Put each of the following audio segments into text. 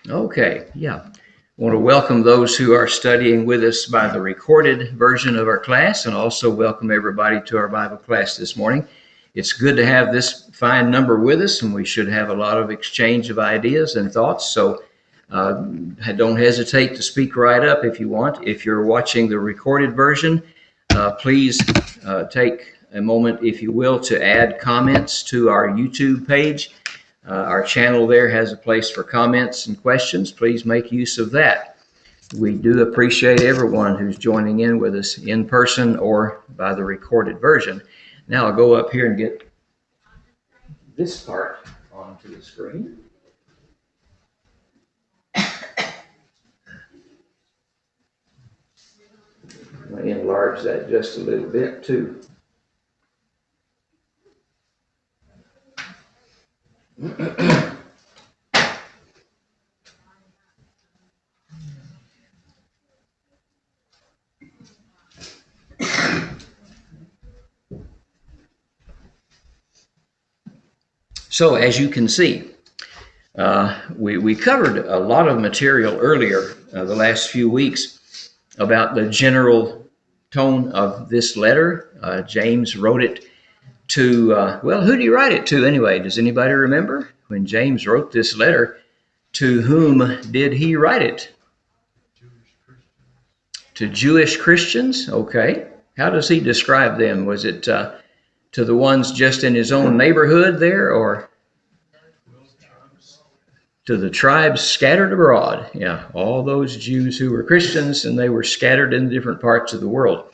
Okay, yeah. I want to welcome those who are studying with us by the recorded version of our class, and also welcome everybody to our Bible class this morning. It's good to have this fine number with us, and we should have a lot of exchange of ideas and thoughts. So uh, don't hesitate to speak right up if you want. If you're watching the recorded version, please take a moment, if you will, to add comments to our YouTube page. Our channel there has a place for comments and questions. Please make use of that. We do appreciate everyone who's joining in with us in person or by the recorded version. Now I'll go up here and get this part onto the screen. I'm going to enlarge that just a little bit too. So as you can see, we covered a lot of material earlier the last few weeks about the general tone of this letter. James wrote it to, well, who did he write it to anyway? Does anybody remember? When James wrote this letter, to whom did he write it? To Jewish Christians? Okay. How does he describe them? Was it to the ones just in his own neighborhood there, or to the tribes scattered abroad? Yeah, all those Jews who were Christians and they were scattered in different parts of the world.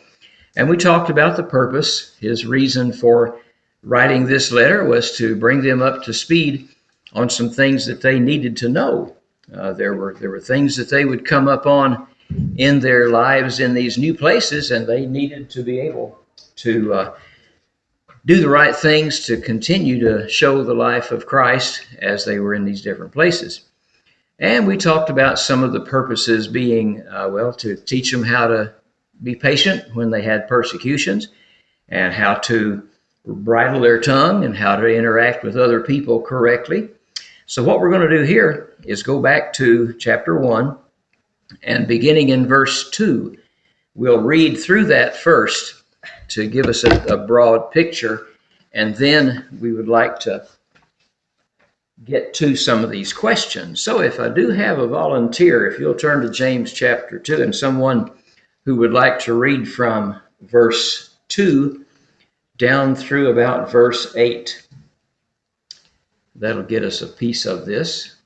And we talked about the purpose. His reason for writing this letter was to bring them up to speed on some things that they needed to know. There were things that they would come up on in their lives in these new places, and they needed to be able to do the right things to continue to show the life of Christ as they were in these different places. And we talked about some of the purposes being, to teach them how to be patient when they had persecutions, and how to bridle their tongue, and how to interact with other people correctly. So what we're going to do here is go back to chapter 1, and beginning in verse 2, we'll read through that first to give us a broad picture, and then we would like to get to some of these questions. So if I do have a volunteer, if you'll turn to James chapter 2, and someone who would like to read from verse 2 down through about verse 8. That'll get us a piece of this.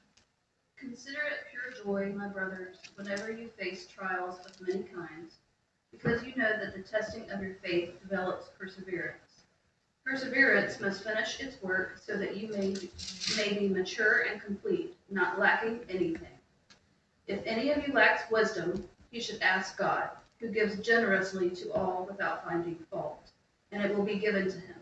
Consider it pure joy, my brothers, whenever you face trials of many kinds, because you know that the testing of your faith develops perseverance. Perseverance must finish its work so that you may be mature and complete, not lacking anything. If any of you lacks wisdom, he should ask God, who gives generously to all without finding fault, and it will be given to him.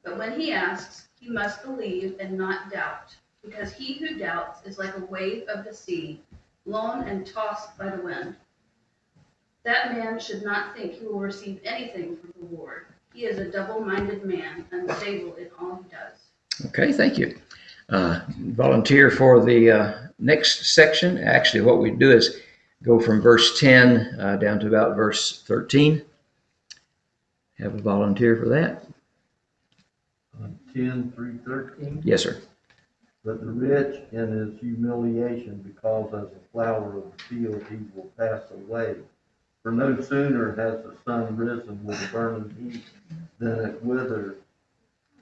But when he asks, he must believe and not doubt, because he who doubts is like a wave of the sea, blown and tossed by the wind. That man should not think he will receive anything from the Lord. He is a double-minded man, unstable in all he does. Okay, thank you. Volunteer for the next section. Actually, what we do is go from verse 10 down to about verse 13. Have a volunteer for that? 10 through 13. Yes, sir. But the rich in his humiliation, because as a flower of the field he will pass away. For no sooner has the sun risen with a burning heat than it withers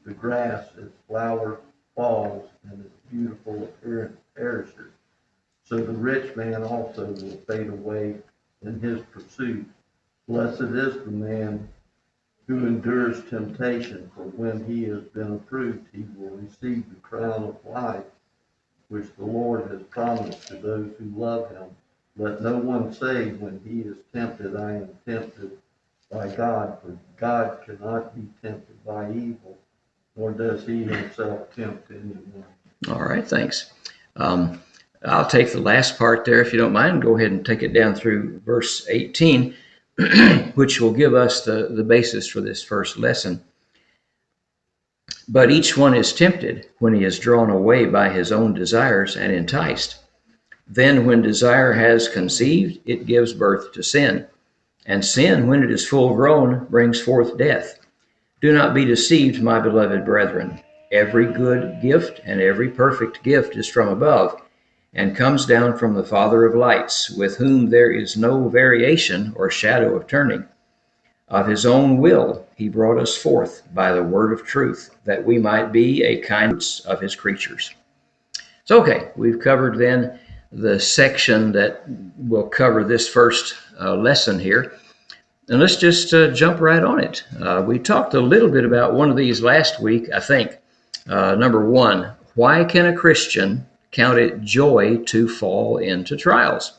the grass, its flower falls, and its beautiful appearance perishes. So the rich man also will fade away in his pursuit. Blessed is the man who endures temptation, for when he has been approved, he will receive the crown of life, which the Lord has promised to those who love him. Let no one say when he is tempted, I am tempted by God, for God cannot be tempted by evil, nor does he himself tempt anyone. All right, thanks. I'll take the last part there, if you don't mind. Go ahead and take it down through verse 18, which will give us the basis for this first lesson. But each one is tempted when he is drawn away by his own desires and enticed. Then when desire has conceived, it gives birth to sin. And sin, when it is full grown, brings forth death. Do not be deceived, my beloved brethren. Every good gift and every perfect gift is from above, and comes down from the Father of lights, with whom there is no variation or shadow of turning. Of his own will he brought us forth by the word of truth, that we might be a kind of his creatures. So, okay, we've covered then the section that will cover this first lesson here. And let's just jump right on it. We talked a little bit about one of these last week, I think. Number one, why can a Christian count it joy to fall into trials?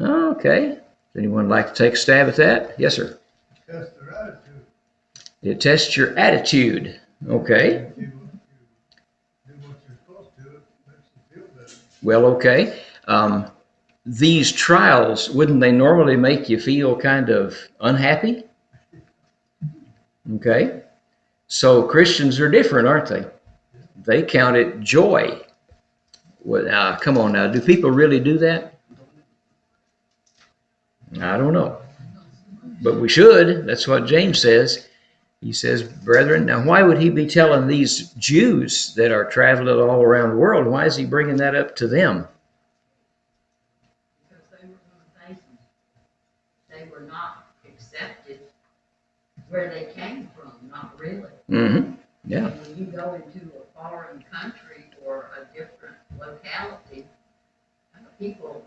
Okay. Does anyone like to take a stab at that? Yes, sir. Test their attitude. It tests your attitude. Okay. If you do what you're supposed to, it makes you feel better. Well, okay. These trials, wouldn't they normally make you feel kind of unhappy? Okay. So Christians are different, aren't they? They count it joy. Well, come on now. Do people really do that? I don't know. But we should. That's what James says. He says, brethren, now why would he be telling these Jews that are traveling all around the world? Why is he bringing that up to them? Because they were going to face them. They were not accepted where they came from, not really. Mm-hmm. Yeah. And when you go into a foreign country or a different locality, people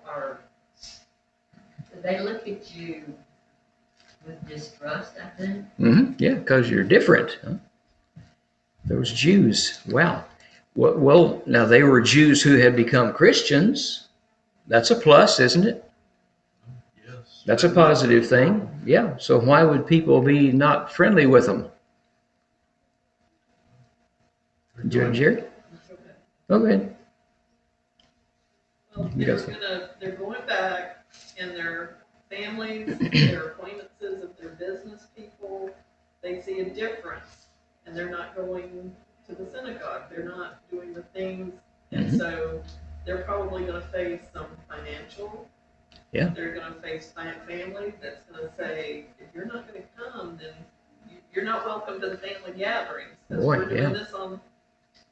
they look at you with distrust, I think. Mm-hmm. Yeah, because you're different. Huh? Those Jews, wow. Well, now they were Jews who had become Christians. That's a plus, isn't it? Yes. That's a positive thing. Yeah. So why would people be not friendly with them? Jerry? Oh, go ahead. Well, You guys they're going back, and their families, their acquaintances, of their business people, they see a difference, and they're not going to the synagogue. They're not doing the things, and so they're probably going to face some financial. Yeah. They're going to face family that's going to say, if you're not going to come, then you're not welcome to the family gatherings. Because Boy, we're doing yeah. this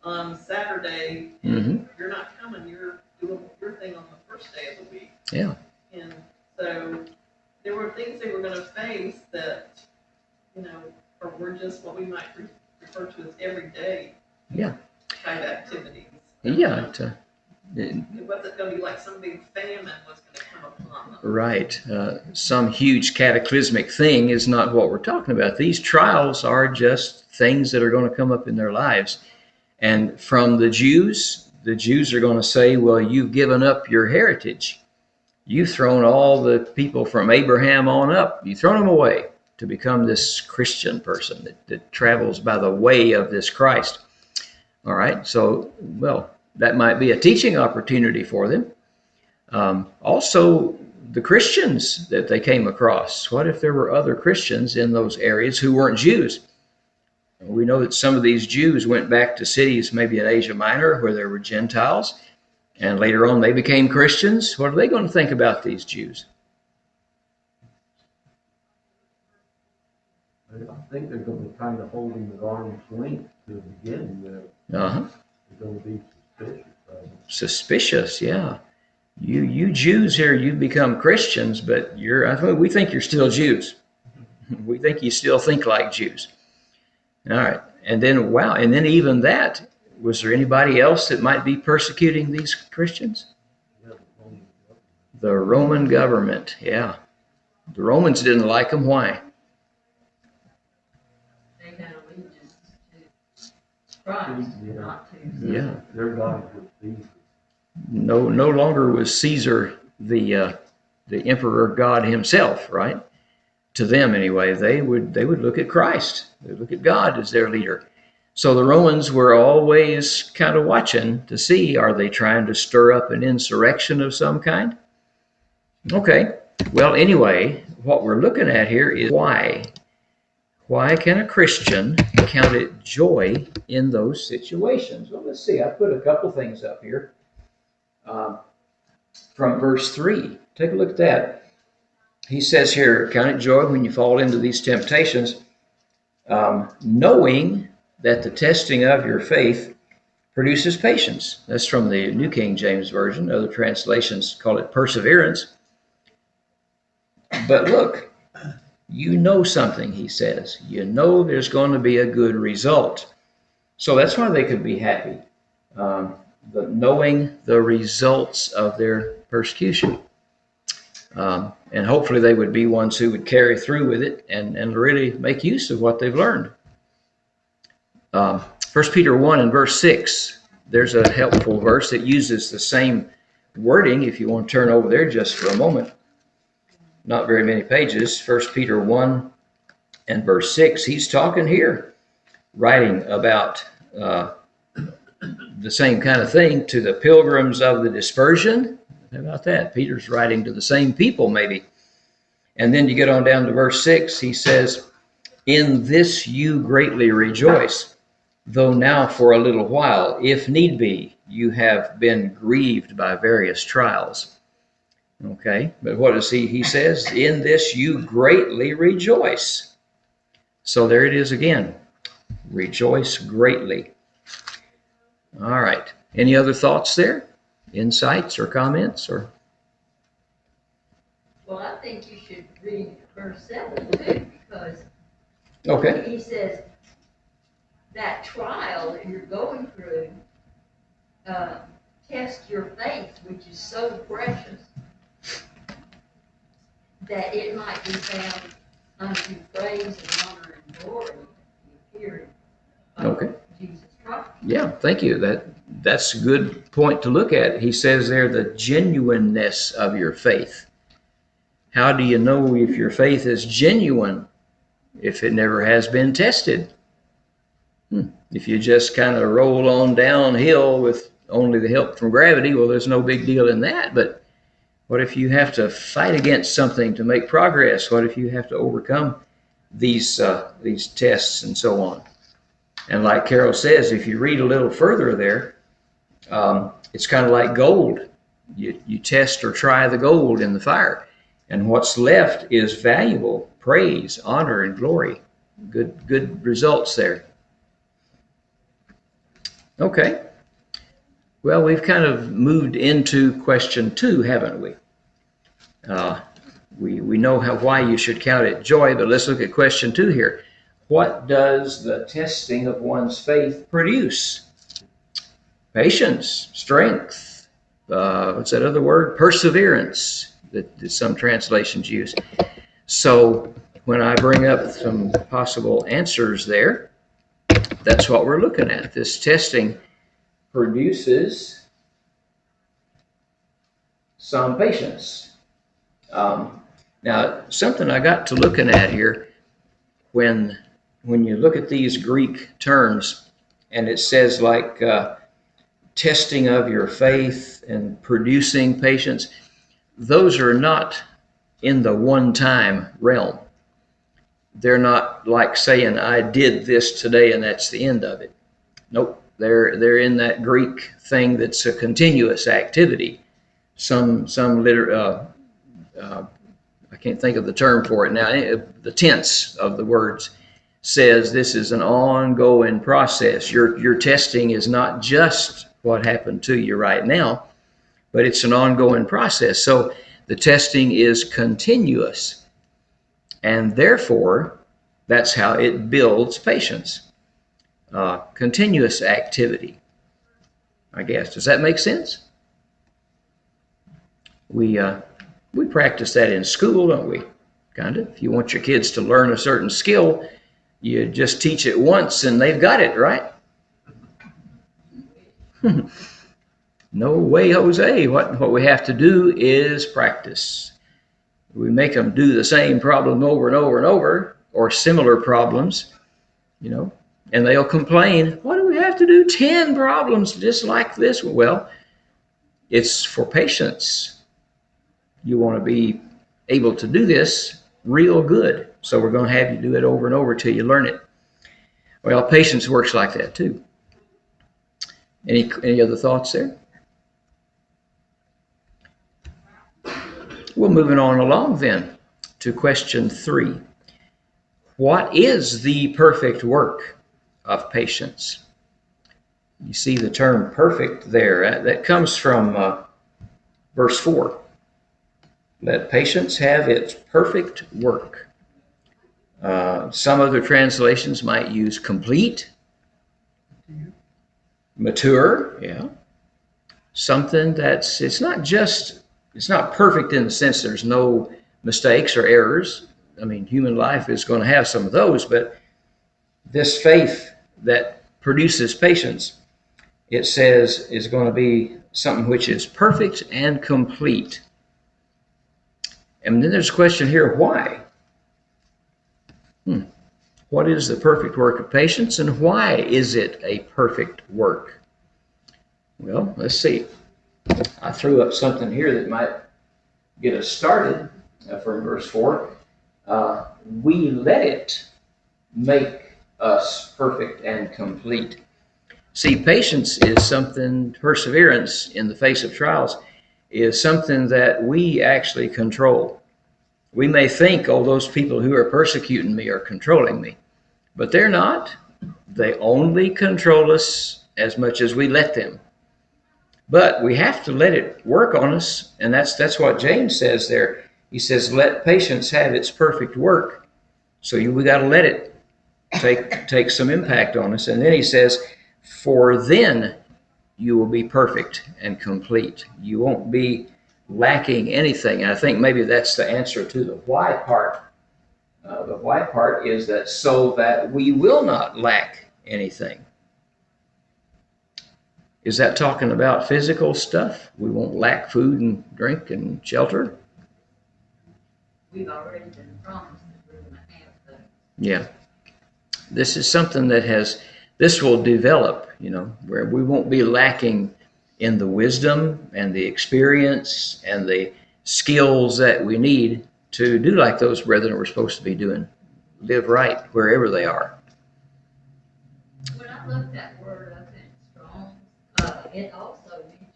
on Saturday. Mm-hmm. You're not coming. You're doing your thing on the first day of the week. Yeah. And so there were things they were going to face that, or were just what we might refer to as everyday Yeah. type activities. Yeah. It wasn't going to be like some big famine was going to come upon them. Right. Some huge cataclysmic thing is not what we're talking about. These trials are just things that are going to come up in their lives. And from the Jews are going to say, well, you've given up your heritage. You've thrown all the people from Abraham on up. You've thrown them away to become this Christian person that travels by the way of this Christ. All right. So, well, that might be a teaching opportunity for them. Also, the Christians that they came across. What if there were other Christians in those areas who weren't Jews? We know that some of these Jews went back to cities, maybe in Asia Minor, where there were Gentiles, and later on they became Christians. What are they going to think about these Jews? I think they're going to be kind of holding at arm's length to begin with. Uh-huh. They're going to be suspicious of them. Suspicious, yeah. You Jews here, you've become Christians, but we think you're still Jews. We think you still think like Jews. All right. And then, wow. And then even that, was there anybody else that might be persecuting these Christians? The Roman government. Yeah. The Romans didn't like them. Why? They had allegiance to Christ, not to Yeah. Their God was Caesar. No longer was Caesar the emperor God himself, right? To them anyway, they would look at Christ. They would look at God as their leader. So the Romans were always kind of watching to see, are they trying to stir up an insurrection of some kind? Okay. Well, anyway, what we're looking at here is why. Why can a Christian count it joy in those situations? Well, let's see. I put a couple things up here. from verse 3. Take a look at that. He says here, count it joy when you fall into these temptations, knowing that the testing of your faith produces patience. That's from the New King James Version. Other translations call it perseverance. But look, you know something, he says. You know there's going to be a good result. So that's why they could be happy, but knowing the results of their persecution. And hopefully they would be ones who would carry through with it and really make use of what they've learned. 1 Peter 1 and verse 6, there's a helpful verse that uses the same wording if you want to turn over there just for a moment. Not very many pages. 1 Peter 1 and verse 6, he's talking here, writing about the same kind of thing to the pilgrims of the dispersion. How about that? Peter's writing to the same people, maybe. And then you get on down to verse 6, he says, in this you greatly rejoice, though now for a little while, if need be, you have been grieved by various trials. Okay, but what does he says? In this you greatly rejoice. So there it is again. Rejoice greatly. All right. Any other thoughts there? Insights or comments? Or Well, I think you should read verse 7 too, because okay. he says that trial that you're going through, test your faith, which is so precious, that it might be found unto praise and honor and glory in the appearing of Okay. Jesus Christ. Yeah, thank you. That's a good point to look at. He says there the genuineness of your faith. How do you know if your faith is genuine if it never has been tested? If you just kind of roll on downhill with only the help from gravity, well, there's no big deal in that. But what if you have to fight against something to make progress? What if you have to overcome these tests and so on? And like Carol says, if you read a little further there, it's kind of like gold. You test or try the gold in the fire, and what's left is valuable praise, honor, and glory. Good results there. Okay. Well, we've kind of moved into question 2, haven't we? We know why you should count it joy, but let's look at question 2 here. What does the testing of one's faith produce? Patience, strength, what's that other word? Perseverance, that some translations use. So when I bring up some possible answers there, that's what we're looking at. This testing produces some patience. Now, something I got to looking at here, when you look at these Greek terms, and it says like testing of your faith and producing patience, those are not in the one-time realm. They're not like saying, I did this today and that's the end of it. Nope, they're in that Greek thing that's a continuous activity. I can't think of the term for it now. The tense of the words says this is an ongoing process. Your testing is not just what happened to you right now, but it's an ongoing process. So the testing is continuous, and therefore that's how it builds patience. Continuous activity, I guess. Does that make sense? We practice that in school, don't we? Kind of. If you want your kids to learn a certain skill, you just teach it once and they've got it, right? No way, Jose. What we have to do is practice. We make them do the same problem over and over and over, or similar problems, and they'll complain, why do we have to do 10 problems just like this? Well, it's for patience. You want to be able to do this real good. So we're going to have you do it over and over till you learn it. Well, patience works like that too. Any other thoughts there? Well, moving on along then to question 3. What is the perfect work of patience? You see the term perfect there. That comes from verse 4. Let patience have its perfect work. Some other translations might use complete, mature, yeah. Something it's not perfect in the sense there's no mistakes or errors. I mean, human life is going to have some of those, but this faith that produces patience, it says, is going to be something which is perfect and complete. And then there's a question here, why? What is the perfect work of patience, and why is it a perfect work? Well, let's see. I threw up something here that might get us started from verse 4. We let it make us perfect and complete. See, patience is something, perseverance in the face of trials is something that we actually control. We may think, oh, those people who are persecuting me are controlling me, but they're not. They only control us as much as we let them. But we have to let it work on us, and that's what James says there. He says, let patience have its perfect work. So we got to let it take some impact on us. And then he says, for then you will be perfect and complete. You won't be lacking anything. And I think maybe that's the answer to the why part. The why part is that so that we will not lack anything. Is that talking about physical stuff? We won't lack food and drink and shelter? We've already been promised that we're going to have those. Yeah. This is something this will develop, where we won't be lacking in the wisdom and the experience and the skills that we need to do like those brethren we're supposed to be doing. Live right wherever they are. When I looked that word up in Strong's, it also mentioned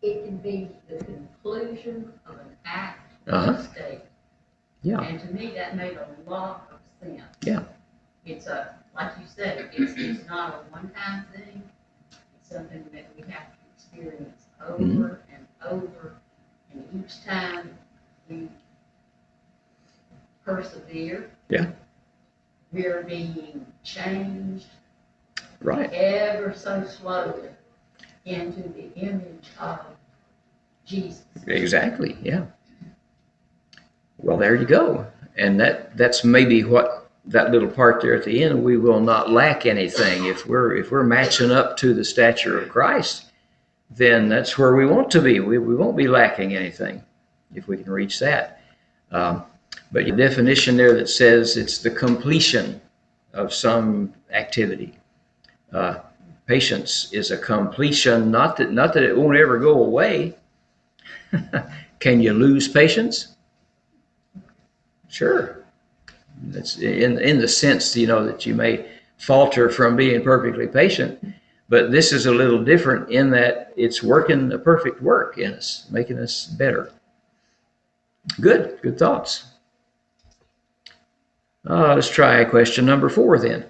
it can be the conclusion of an act or state. Yeah. And to me, that made a lot of sense. Yeah. It's like you said, it's not a one-time thing. It's something that we have to experience over and over. And each time we persevere, we're being changed, right, ever so slowly into the image of Jesus. Exactly. Yeah. Well, there you go. And that's maybe what that little part there at the end, we will not lack anything. If we're matching up to the stature of Christ, then that's where we want to be. We won't be lacking anything if we can reach that. But the definition there that says it's the completion of some activity. Patience is a completion, not that it won't ever go away. Can you lose patience? Sure. That's in the sense, that you may falter from being perfectly patient, but this is a little different in that it's working a perfect work in us, making us better. Good thoughts. Let's try question number 4 then.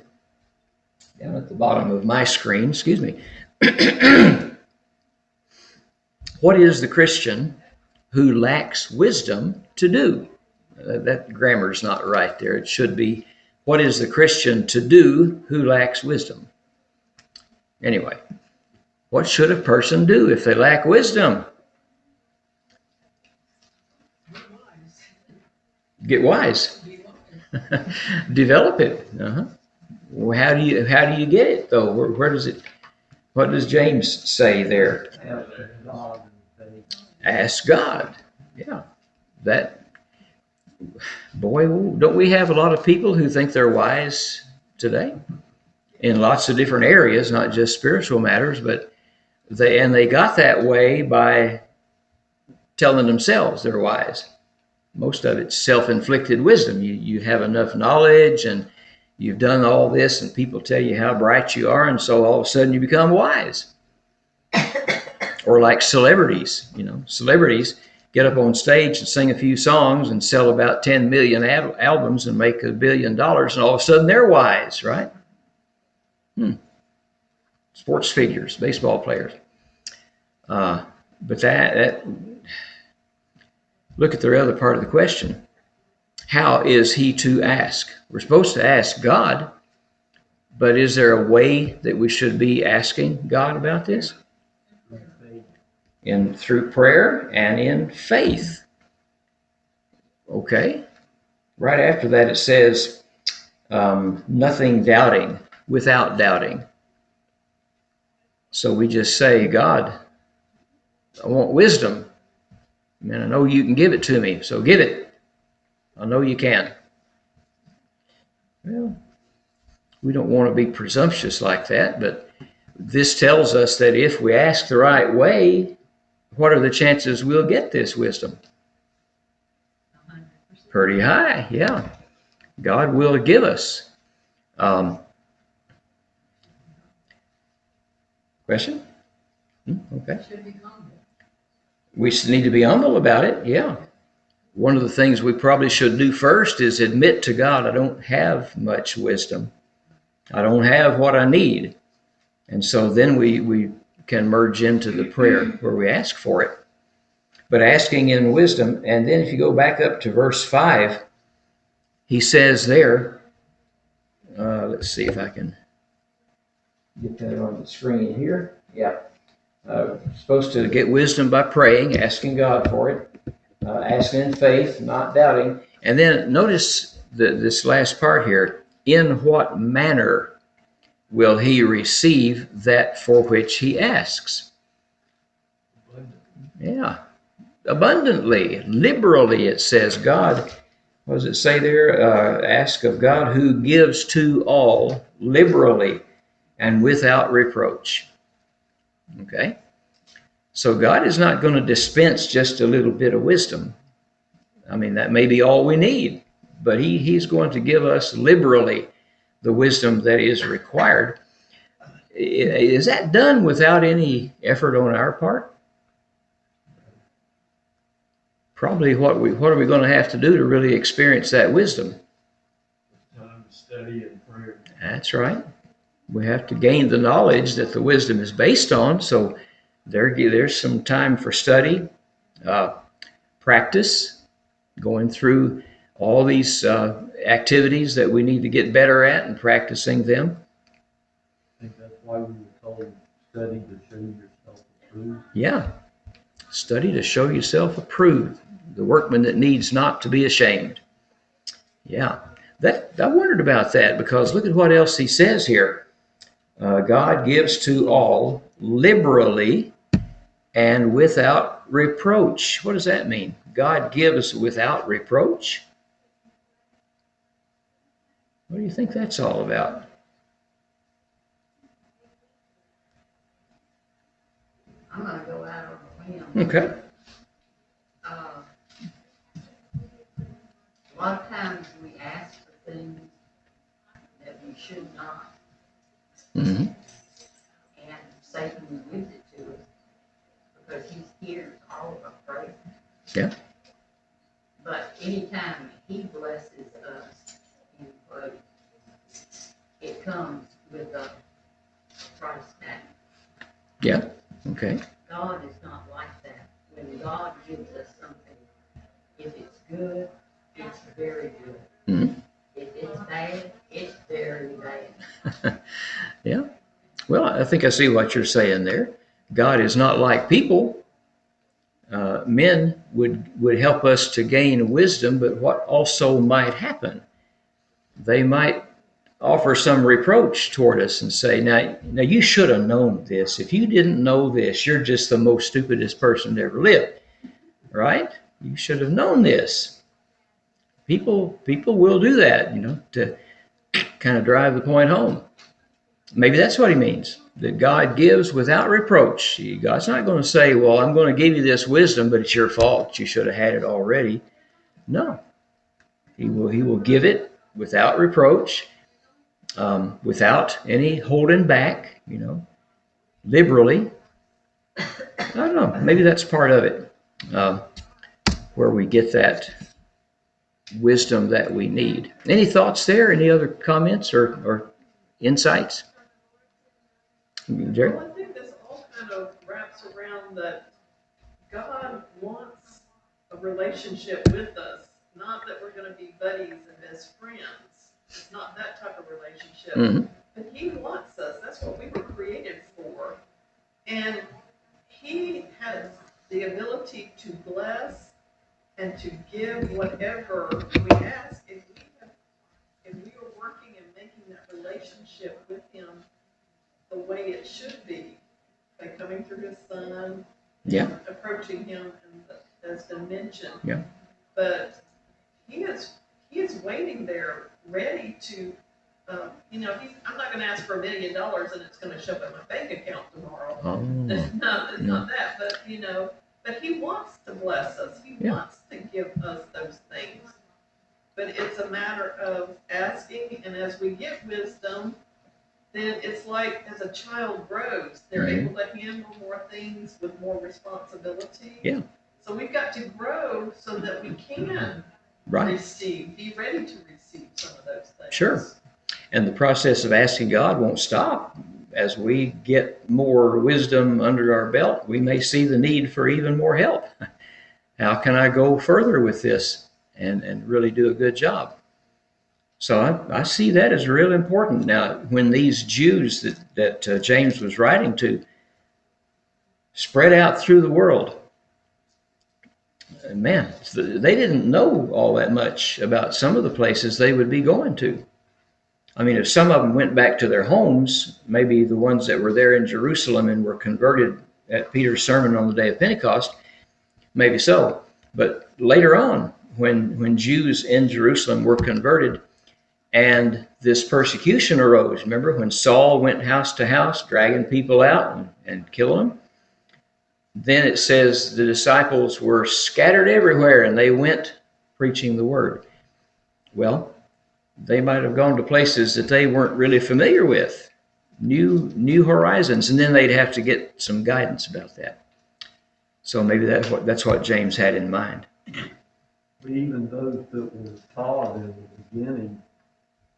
Down at the bottom of my screen, excuse me. What is the Christian who lacks wisdom to do? That grammar's not right there. It should be, what is the Christian to do who lacks wisdom? Anyway, what should a person do if they lack wisdom? Get wise. Develop it. Well, how do you get it though? Where does it? What does James say there? Ask God. Yeah, that. Boy, don't we have a lot of people who think they're wise today in lots of different areas, not just spiritual matters, but they got that way by telling themselves they're wise. Most of it's self-inflicted wisdom. You have enough knowledge and you've done all this and people tell you how bright you are, and so all of a sudden you become wise. Or like celebrities, celebrities get up on stage and sing a few songs and sell about 10 million albums and make $1 billion, and all of a sudden they're wise, right? Sports figures, baseball players. But that look at the other part of the question. How is he to ask? We're supposed to ask God, but is there a way that we should be asking God about this? Through prayer and in faith. Okay. Right after that it says, nothing doubting, without doubting. So we just say, God, I want wisdom. And I know you can give it to me, so give it. I know you can. Well, we don't want to be presumptuous like that, but this tells us that if we ask the right way, what are the chances we'll get this wisdom? 100%. Pretty high, yeah. God will give us. Question? Okay. Should be humble. We need to be humble about it, yeah. One of the things we probably should do first is admit to God, I don't have much wisdom. I don't have what I need. And so then we can merge into the prayer where we ask for it. But asking in wisdom, and then if you go back up to verse 5, he says there, let's see if I can get that on the screen here. Yeah. Supposed to get wisdom by praying, asking God for it, asking in faith, not doubting. And then notice this last part here. In what manner will he receive that for which he asks? Yeah. Abundantly, liberally, it says. God, what does it say there? Ask of God who gives to all liberally and without reproach. Okay? So God is not going to dispense just a little bit of wisdom. I mean, that may be all we need, but he's going to give us liberally the wisdom that is required. Is that done without any effort on our part? Probably what are we going to have to do to really experience that wisdom? Time to study and prayer. That's right. We have to gain the knowledge that the wisdom is based on. So there's some time for study, practice, going through all these activities that we need to get better at and practicing them. I think that's why we were told study to show yourself approved. Yeah. Study to show yourself approved, the workman that needs not to be ashamed. Yeah. I wondered about that because look at what else he says here. God gives to all liberally and without reproach. What does that mean? God gives without reproach? What do you think that's all about? I'm gonna go out on a limb. Okay. A lot of times we ask for things that we should not, Mm-hmm. and Satan gives it to us because he's hears all of our prayer. Yeah. But anytime he blesses us in prayer, it comes with a price tag. Yeah. Okay. God is not like that. When God gives us something, if it's good, it's very good. Mm-hmm. If it's bad, it's very bad. Yeah. Well, I think I see what you're saying there. God is not like people. Men would help us to gain wisdom, but what also might happen? They might offer some reproach toward us and say, now you should have known this. If you didn't know this, you're just the most stupidest person to ever live. Right? You should have known this. People will do that, to kind of drive the point home. Maybe that's what he means, that God gives without reproach. God's not going to say, well, I'm going to give you this wisdom, but it's your fault. You should have had it already. No. He will give it without reproach, without any holding back, liberally. don't know. Maybe that's part of it, uh, where we get that wisdom that we need. Any thoughts there? Any other comments or insights? Jerry? Well, I think this all kind of wraps around that God wants a relationship with us, not that we're going to be buddies and best friends. It's not that type of relationship. Mm-hmm. But He wants us. That's what we were created for. And He has the ability to bless and to give whatever we ask if we are working and making that relationship with Him the way it should be, by coming through His Son, Yeah. approaching Him, as been mentioned. Yeah. But He is waiting there, ready to. I'm not going to ask for $1 million and it's going to show up in my bank account tomorrow. Oh, It's not that. But He wants to bless us. He Yeah. wants to give us those things. But it's a matter of asking, and as we get wisdom, then it's like as a child grows, they're Mhm. able to handle more things with more responsibility. Yeah. So we've got to grow so that we can right. be ready to receive some of those things. Sure. And the process of asking God won't stop. As we get more wisdom under our belt, we may see the need for even more help. How can I go further with this and really do a good job? So I see that as real important. Now, when these Jews that James was writing to spread out through the world, man, they didn't know all that much about some of the places they would be going to. I mean, if some of them went back to their homes, maybe the ones that were there in Jerusalem and were converted at Peter's sermon on the day of Pentecost, maybe so. But later on, when Jews in Jerusalem were converted and this persecution arose, remember when Saul went house to house, dragging people out and killing them? Then it says the disciples were scattered everywhere and they went preaching the word. Well, they might have gone to places that they weren't really familiar with, new horizons, and then they'd have to get some guidance about that. So maybe that's what James had in mind. But even those that were taught in the beginning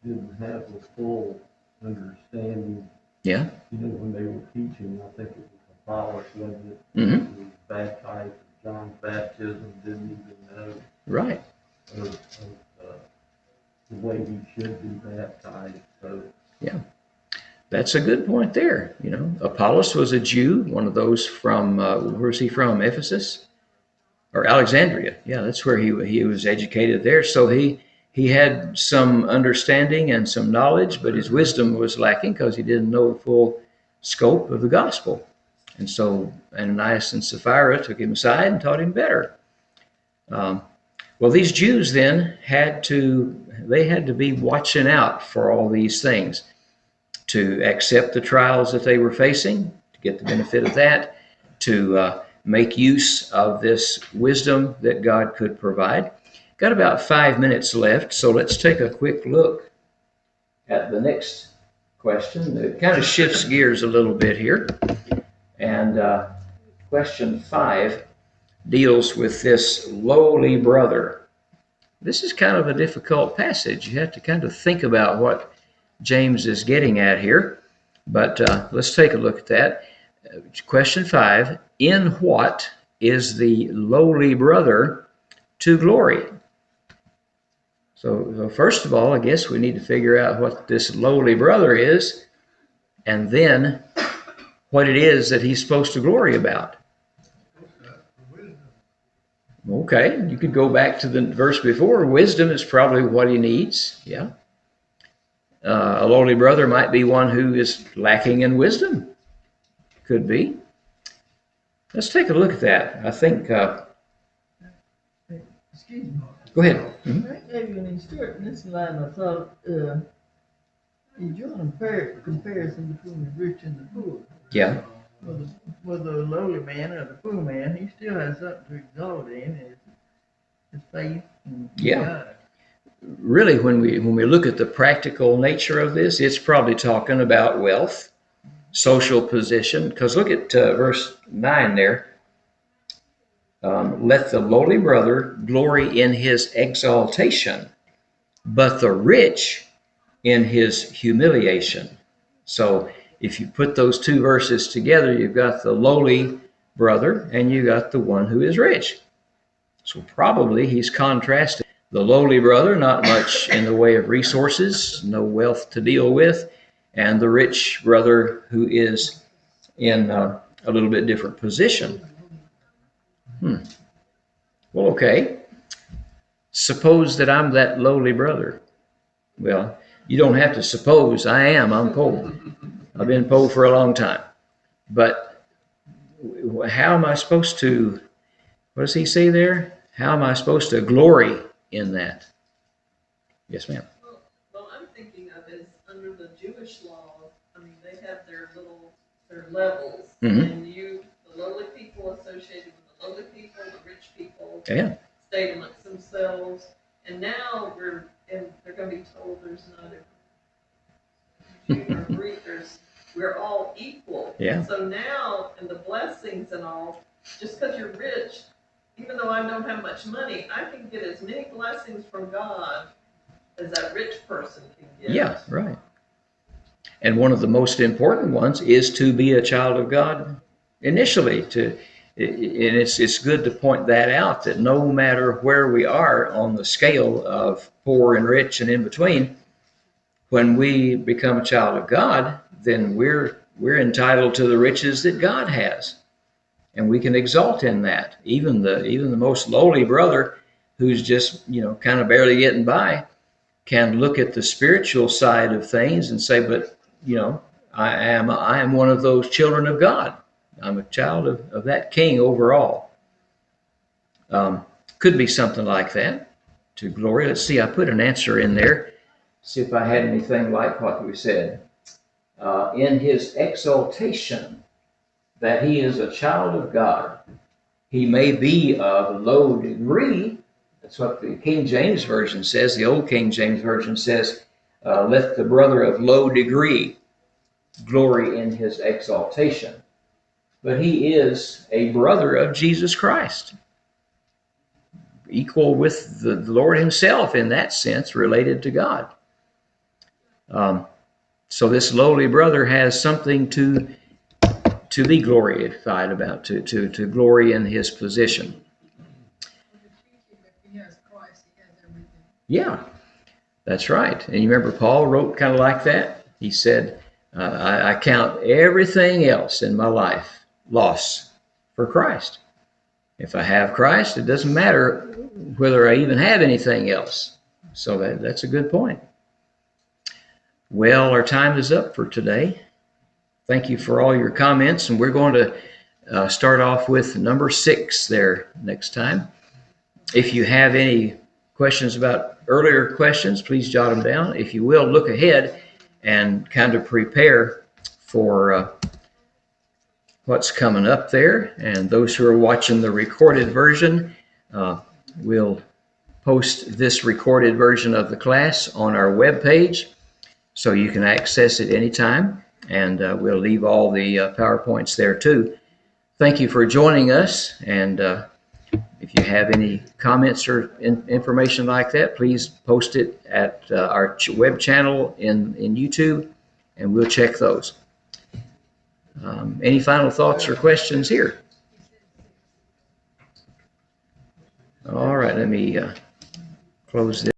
didn't have the full understanding. Yeah. When they were teaching, I think it was Apollos, wasn't it? Mm-hmm. He was baptized in John's baptism, didn't even know Right. of the way he should be baptized. So That's a good point there. Apollos was a Jew, one of those from, where's he from? Ephesus? Or Alexandria. Yeah, that's where he was educated there. So he had some understanding and some knowledge, but his wisdom was lacking because he didn't know the full scope of the gospel. And so Ananias and Sapphira took him aside and taught him better. Well, these Jews then had to be watching out for all these things, to accept the trials that they were facing, to get the benefit of that, to make use of this wisdom that God could provide. Got about 5 minutes left, so let's take a quick look at the next question. It kind of shifts gears a little bit here. And question 5 deals with this lowly brother. This is kind of a difficult passage. You have to kind of think about what James is getting at here. But let's take a look at that. Question 5, in what is the lowly brother to glory? So first of all, I guess we need to figure out what this lowly brother is, and then what it is that he's supposed to glory about. Okay, you could go back to the verse before. Wisdom is probably what he needs. Yeah. A lowly brother might be one who is lacking in wisdom. Could be. Let's take a look at that. I think. Excuse me. Go ahead. Mm-hmm. I gave you an instruction this line. I thought you drawing a comparison between the rich and the poor. Yeah. With the lowly man or the poor man, he still has something to exalt in, his faith in God. Really, when we look at the practical nature of this, it's probably talking about wealth social position. Because look at verse 9 there. Let the lowly brother glory in his exaltation, but the rich in his humiliation. So if you put those two verses together, you've got the lowly brother and you got the one who is rich. So probably he's contrasting the lowly brother, not much in the way of resources, no wealth to deal with, and the rich brother who is in a little bit different position. Well, okay. Suppose that I'm that lowly brother. Well, you don't have to suppose. I am. I'm poor. I've been poor for a long time. But how am I supposed to, what does he say there? How am I supposed to glory in that? Yes, ma'am. Well, I'm thinking of is under the Jewish law, I mean, they have their levels. Mhm. And the lowly people associated with the lowly people, the rich people Yeah. stayed amongst themselves. And now they're going to be told there's not a Jew or Greek, we're all equal. Yeah. So now, and the blessings and all, just because you're rich, even though I don't have much money, I can get as many blessings from God as that rich person can get. Yeah, right. And one of the most important ones is to be a child of God initially. And it's good to point that out, that no matter where we are on the scale of poor and rich and in between, when we become a child of God, then we're entitled to the riches that God has, and we can exalt in that. Even the most lowly brother, who's just kind of barely getting by, can look at the spiritual side of things and say, but I am one of those children of God. I'm a child of that King overall. Could be something like that, to glory. Let's see, I put an answer in there. See if I had anything like what we said. In his exaltation, that he is a child of God, he may be of low degree. That's what the King James Version says. The old King James Version says, let the brother of low degree glory in his exaltation. But he is a brother of Jesus Christ, equal with the Lord himself in that sense, related to God. So this lowly brother has something to be glorified about, to glory in his position. If he has Christ, he has everything. Yeah, that's right. And you remember Paul wrote kind of like that? He said, I count everything else in my life loss for Christ. If I have Christ, it doesn't matter whether I even have anything else. So that's a good point. Well, our time is up for today. Thank you for all your comments, and we're going to start off with number 6 there next time. If you have any questions about earlier questions, please jot them down. If you will, look ahead and kind of prepare for what's coming up there. And those who are watching the recorded version, we'll post this recorded version of the class on our webpage, so you can access it anytime. And we'll leave all the PowerPoints there too. Thank you for joining us. And if you have any comments or information like that, please post it at our web channel in YouTube, and we'll check those. Any final thoughts or questions here? All right, let me close this.